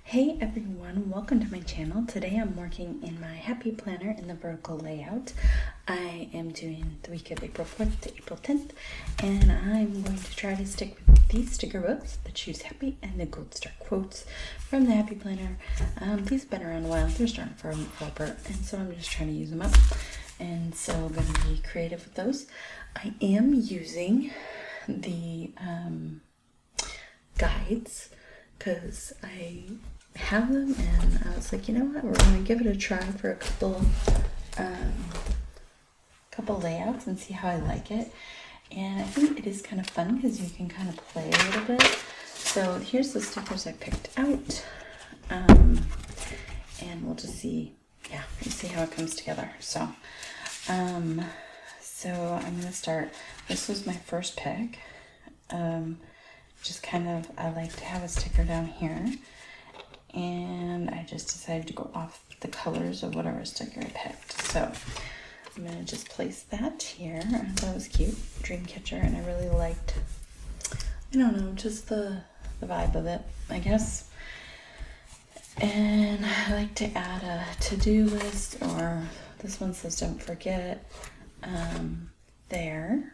Hey everyone, welcome to my channel. Today I'm working in my happy planner in the vertical layout. I am doing the week of April 4th to April 10th, and I'm going to try to stick with these sticker books, the Choose Happy and the Gold Star quotes from the happy planner. These have been around a while. They're starting for a developer, and so I'm just trying to use them up. And so I'm going to be creative with those. I am using the guides because I have them, and I was like, you know what, we're gonna give it a try for a couple layouts and see how I like it. And I think it is kind of fun because you can kind of play a little bit. So here's the stickers I picked out, and we'll just see, we'll see how it comes together. So I'm gonna start. This was my first pick. Just kind of, I like to have a sticker down here, and I just decided to go off the colors of whatever sticker I picked. So I'm going to just place that here. I thought it was cute, Dreamcatcher, and I really liked, I don't know, just the vibe of it, I guess. And I like to add a to-do list, or this one says don't forget, there.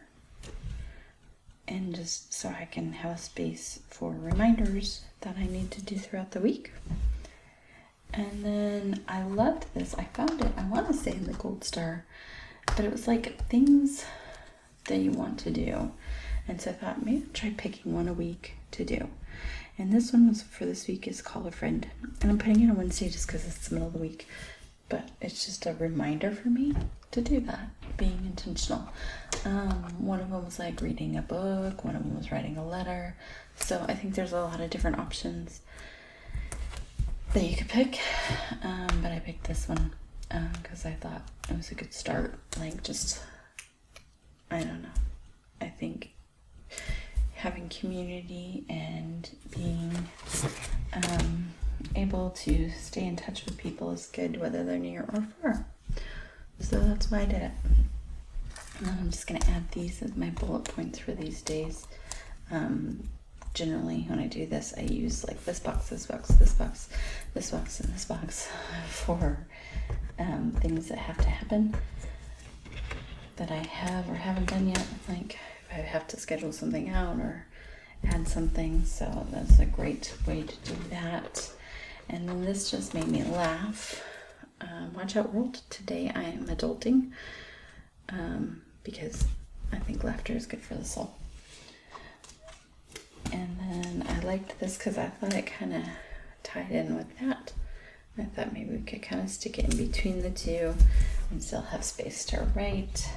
And just so I can have a space for reminders that I need to do throughout the week. And then I loved this. I found it, I want to say in the Gold Star, but it was like things that you want to do. And so I thought maybe I'll try picking one a week to do. And this one was for this week is call a friend. And I'm putting it on Wednesday just because it's the middle of the week. But it's just a reminder for me to do that, being intentional. One of them was like reading a book, one of them was writing a letter. So I think there's a lot of different options that you could pick, but I picked this one because I thought it was a good start. Like, just, I don't know, I think having community and being able to stay in touch with people is good, whether they're near or far. So that's why I did it. And then I'm just going to add these as my bullet points for these days. Generally, when I do this, I use like this box, this box, this box, this box, and this box for things that have to happen that I have or haven't done yet. Like if I have to schedule something out or add something. So that's a great way to do that. And then this just made me laugh. Watch out world, today I am adulting, because I think laughter is good for the soul. And then I liked this because I thought it kind of tied in with that. I thought maybe we could kind of stick it in between the two and still have space to write.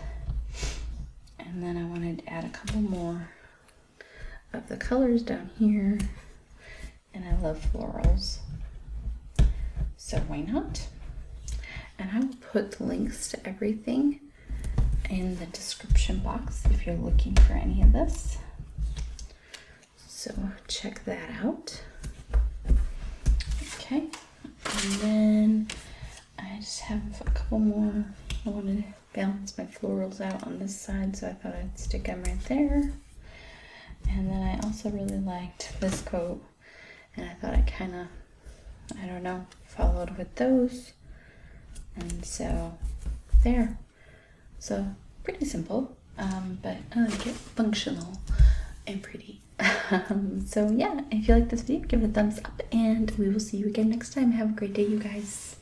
And then I wanted to add a couple more of the colors down here. And I love florals, so why not? And I will put links to everything in the description box if you're looking for any of this. So check that out. Okay, and then I just have a couple more. I wanted to balance my florals out on this side, so I thought I'd stick them right there. And then I also really liked this quote, and I thought I kind of, I don't know, followed with those. And so there. So pretty simple, but I like it, functional and pretty. So yeah, if you like this video, give it a thumbs up, and we will see you again next time. Have a great day, you guys.